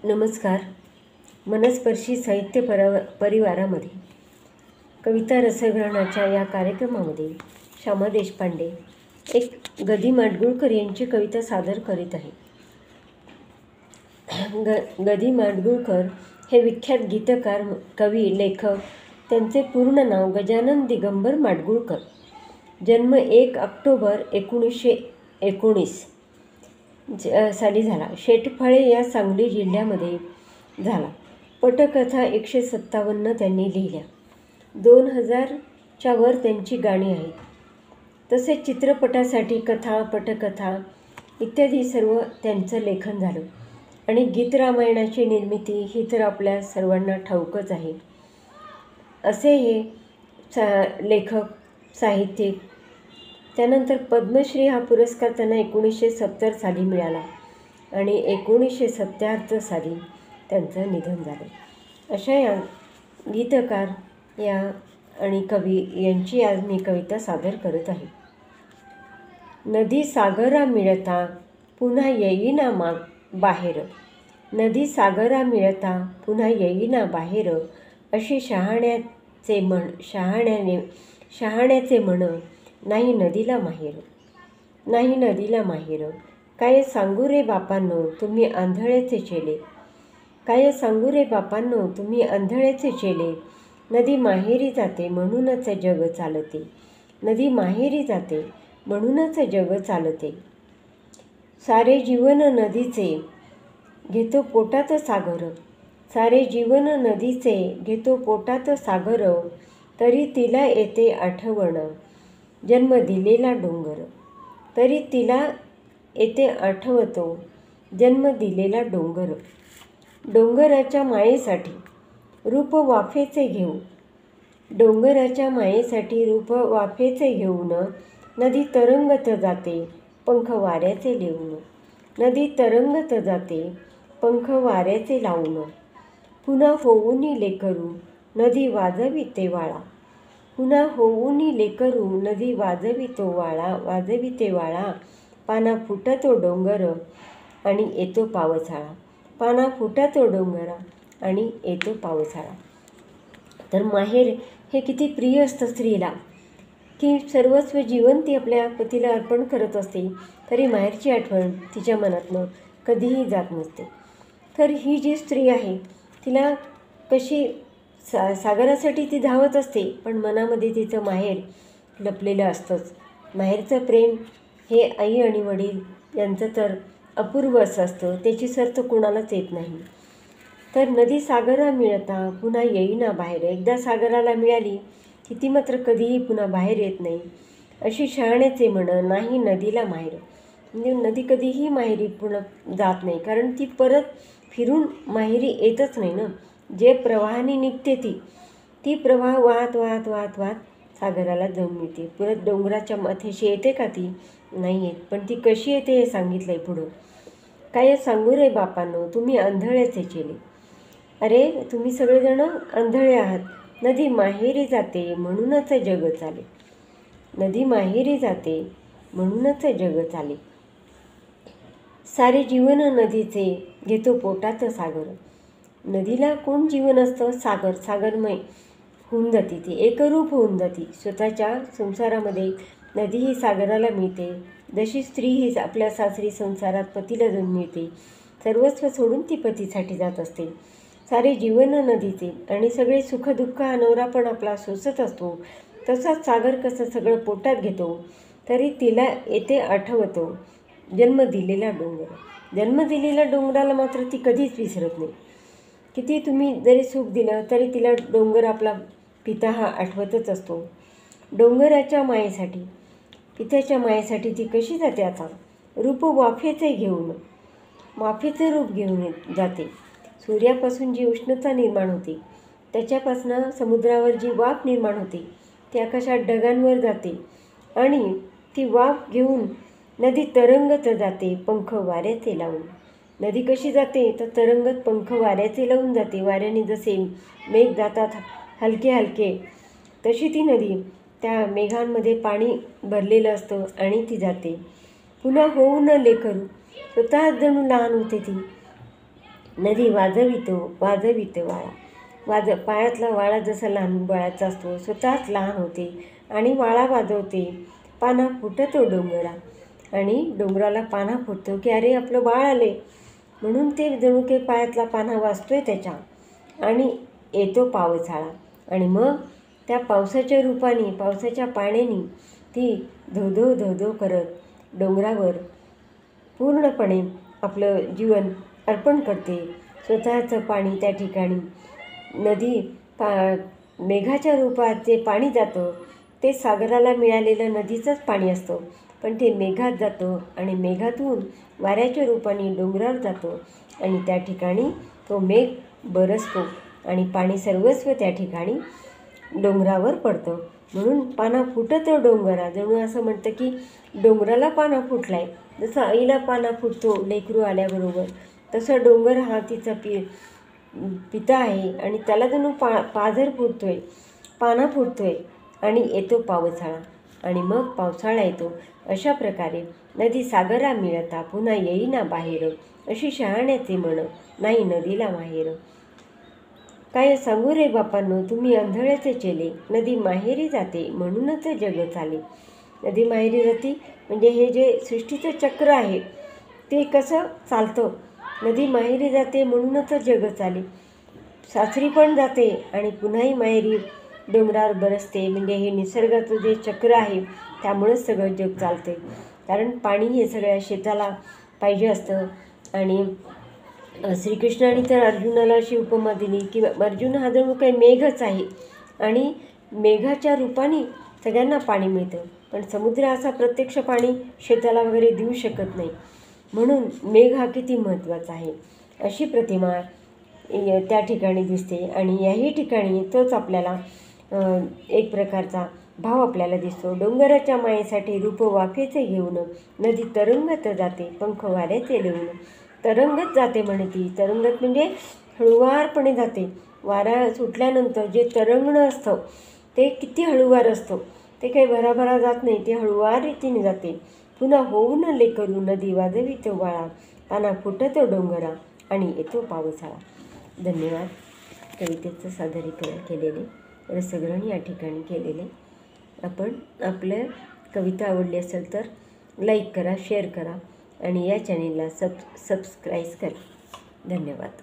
नमस्कार. मनस्पर्शी साहित्य परिवारामध्ये कविता रसग्रहणाच्या या कार्यक्रमामध्ये श्यामा देशपांडे एक गदी माडगुळकर यांची कविता सादर करीत आहे. गदी माडगुळकर हे विख्यात गीतकार, कवी, लेखक. त्यांचे पूर्ण नाव गजानन दिगंबर माडगुळकर. जन्म 1 ऑक्टोबर 1919 साली झाला. शेटफाळे या सांगली जिल्ह्यामध्ये झाला. पटकथा 157 त्यांनी लिहिल्या. 2000च्या वर त्यांची गाणी आहेत. तसेच चित्रपटासाठी कथा, पटकथा इत्यादी सर्व त्यांचं लेखन झालं. आणि गीतरामायणाची निर्मिती ही तर आपल्या सर्वांना ठाऊकच आहे. असे हे लेखक, साहित्यिक. त्यानंतर पद्मश्री हा पुरस्कार त्यांना 1970 साली मिळाला आणि 1977 साली त्यांचं निधन झालं. अशा या गीतकार या आणि कवी यांची आज मी कविता सादर करत आहे. नदी सागरा मिळता पुन्हा येईना बाहेर, नदी सागरा मिळता पुन्हा येईना बाहेर, अशी शहाण्याचे म्हण, नाही नदीला माहेर, नाही नदीला माहेर. काय सांगू रे बापांनो तुम्ही आंधळेचे चेले, काय सांगू रे बापांनो तुम्ही आंधळेचे चेले. नदी माहेरी जाते म्हणूनच जग चालते, नदी माहेरी जाते म्हणूनच जग चालते. सारे जीवन नदीचे घेतो पोटात सागर, सारे जीवन नदीचे घेतो पोटात सागर, तरी तिला येते आठवण जन्म दिलेला डोंगर, तरी तिला येते आठवतो जन्म दिलेला डोंगर. डोंगराच्या मायेसाठी रूप वाफेचे घेऊ, डोंगराच्या मायेसाठी रूप वाफेचे घेऊन, नदी तरंगत जाते पंख वाऱ्याचे लिहून, नदी तरंगत जाते पंख वाऱ्याचे लावून. पुन्हा होऊनी लेकरू नदी वाजविते वाळा, पुन्हा होऊनी लेकरू नदी वाजविते वाळा. पाना फुटतो डोंगर आणि येतो पावसाळा, पाना फुटतो डोंगर आणि येतो पावसाळा. तर माहेर हे किती प्रिय असतं स्त्रीला, की सर्वस्व जीवन ती आपल्या पतीला अर्पण करत असते, तरी माहेरची आठवण तिच्या मनातनं कधीही जात नसते. तर ही जी स्त्री आहे तिला कशी सागरासाठी ती धावत असते, पण मनामध्ये तिचं माहेर लपलेलं असतंच. माहेरचं प्रेम हे आई आणि वडील यांचं तर अपूर्व असं असतं, त्याची सर्थ कोणालाच येत नाही. तर नदी सागरा मिळता पुन्हा येईना बाहेर, एकदा सागराला मिळाली की ती मात्र कधीही पुन्हा बाहेर येत नाही, अशी शहाण्याचे म्हण, नाही नदीला माहेर. म्हणजे नदी कधीही माहेरी पुन्हा जात नाही, कारण ती परत फिरून माहेरी येतच नाही ना. जे प्रवाहाने निघते ती प्रवाह वाहत वाहत वाहत वाहत सागराला जाऊन मिळते. परत डोंगराच्या माथ्याशी येते का ती? नाही येत. पण ती कशी येते हे सांगितलं आहे पुढं. काय सांगू रे बापांनो तुम्ही आंधळेचे चेले, अरे तुम्ही सगळेजण आंधळे आहात. नदी माहेरी जाते म्हणूनच जग चाले, नदी माहेरी जाते म्हणूनच जग चाले. सारे जीवन नदीचे घेतो पोटात सागर, नदीला कोण जीवन असतं? सागर. सागरमय होऊन जाते ती, एकरूप होऊन जाते. स्वतःच्या संसारामध्ये नदी ही सागराला मिळते, जशी स्त्री ही आपल्या सासरी संसारात पतीला जाऊन मिळते. सर्वस्व सोडून ती पतीसाठी जात असते. सारे जीवन नदीचे आणि सगळे सुखदुःख हा नवरा पण आपला सोसत असतो. तसाच सागर कसं सगळं पोटात घेतो, तरी तिला येते आठवतो जन्म दिलेला डोंगर. जन्म दिलेल्या डोंगराला मात्र ती कधीच विसरत नाही. किती तुम्ही जरी सुख दिलं तरी तिला डोंगर आपला पिता हा आठवतच असतो. डोंगराच्या मायेसाठी, पित्याच्या मायेसाठी ती कशी जाते? आता रूप वाफेचे घेऊन, वाफेचे रूप घेऊन जाते. सूर्यापासून जी उष्णता निर्माण होते, त्याच्यापासून समुद्रावर जी वाफ निर्माण होते, ती आकाशात ढगांवर जाते आणि ती वाफ घेऊन नदी तरंगत जाते पंख वाऱ्याचे लावून. नदी कशी जाते तर तरंगत पंख वाऱ्याचे लावून जाते. वाऱ्याने जसे मेघ जातात हलके हलके, तशी ती नदी त्या मेघांमध्ये पाणी भरलेलं असतं आणि ती जाते. पुन्हा होऊ न लेकरू, स्वतःच जणू लहान होते ती नदी वाजवितो वाळा. पायातला वाळा जसा लहान बाळाचा असतो, स्वतःच लहान होते आणि वाळा वाजवते. पाना फुटतो डोंगरा, आणि डोंगराला पाना फुटतो की अरे आपलं बाळ आले, म्हणून ते जणू काही पायातला पाना वाजतोय त्याच्या, आणि येतो पावसाळा. आणि मग त्या पावसाच्या रूपाने, पावसाच्या पाण्याने ती धो धो करत डोंगरावर पूर्णपणे आपलं जीवन अर्पण करते. स्वतःचं पाणी त्या ठिकाणी नदी मेघाच्या रूपात जे पाणी जातं ते सागराला मिळालेलं नदीचंच पाणी असतं, पण ते मेघात जातं आणि मेघातून वाऱ्याच्या रूपाने डोंगरावर जातो आणि त्या ठिकाणी तो मेघ बरसतो आणि पाणी सर्वस्व त्या ठिकाणी डोंगरावर पडतं. म्हणून पाना फुटतो डोंगरा, जणू असं म्हणतं की डोंगराला पाना फुटला आहे. जसं आईला पाना फुटतो लेकरू आल्याबरोबर, तसं डोंगर हा तिचा पिता आहे आणि त्याला जणू पाझर फुटतोय, पाना फुटतोय आणि येतो पावसाळा. आणि मग पावसाळा येतो. अशा प्रकारे नदी सागरा मिळता पुन्हा येईना बाहेर, अशी शहाण्याचे म्हण, नाही नदीला माहेर. काय सांगू रे बापांनो तुम्ही आंधळ्याचे चेले, नदी माहेरी जाते म्हणूनच जग चाले. नदी माहेरी जाते म्हणजे हे जे सृष्टीचं चक्र आहे ते कसं चालतं. नदी माहेरी जाते म्हणूनच जग चाले. सासरी पण जाते आणि पुन्हाही माहेरी डोंगरावर बरसते, म्हणजे हे निसर्गाचं जे चक्र आहे त्यामुळंच सगळं जग चालते. कारण पाणी हे सगळ्या शेताला पाहिजे असतं. आणि श्रीकृष्णाने तर अर्जुनाला अशी उपमा दिली की अर्जुन हा जणू काही मेघच आहे आणि मेघाच्या रूपाने सगळ्यांना पाणी मिळतं, पण समुद्र असा प्रत्यक्ष पाणी शेताला वगैरे देऊ शकत नाही. म्हणून मेघ हा किती महत्त्वाचा आहे, अशी प्रतिमा त्या ठिकाणी दिसते. आणि याही ठिकाणी तोच आपल्याला एक प्रकारचा भाव आपल्याला दिसतो. डोंगराच्या मायेसाठी रूप वाफेचे घेऊन, नदी तरंगत जाते पंख वाऱ्याचे लिहून. तरंगत जाते म्हणती, तरंगत म्हणजे हळुवारपणे जाते. वारा सुटल्यानंतर जे तरंगणं असतं ते किती हळुवार असतं, ते काही भराभरा जात नाही, ते हळुवार रीतीने जाते. पुन्हा होऊन लेकरू नदी वाजवितो वाळा, पाना फुटतो डोंगरा आणि येतो पावसाळा. धन्यवाद. कवितेचं सादरीकरण केलेले, रसग्रहण या ठिकाणी केलेले. आपण आपल्या कविता आवडली असेल तर लाईक करा, शेअर करा आणि या चॅनेलला सबस्क्राईब करा. धन्यवाद.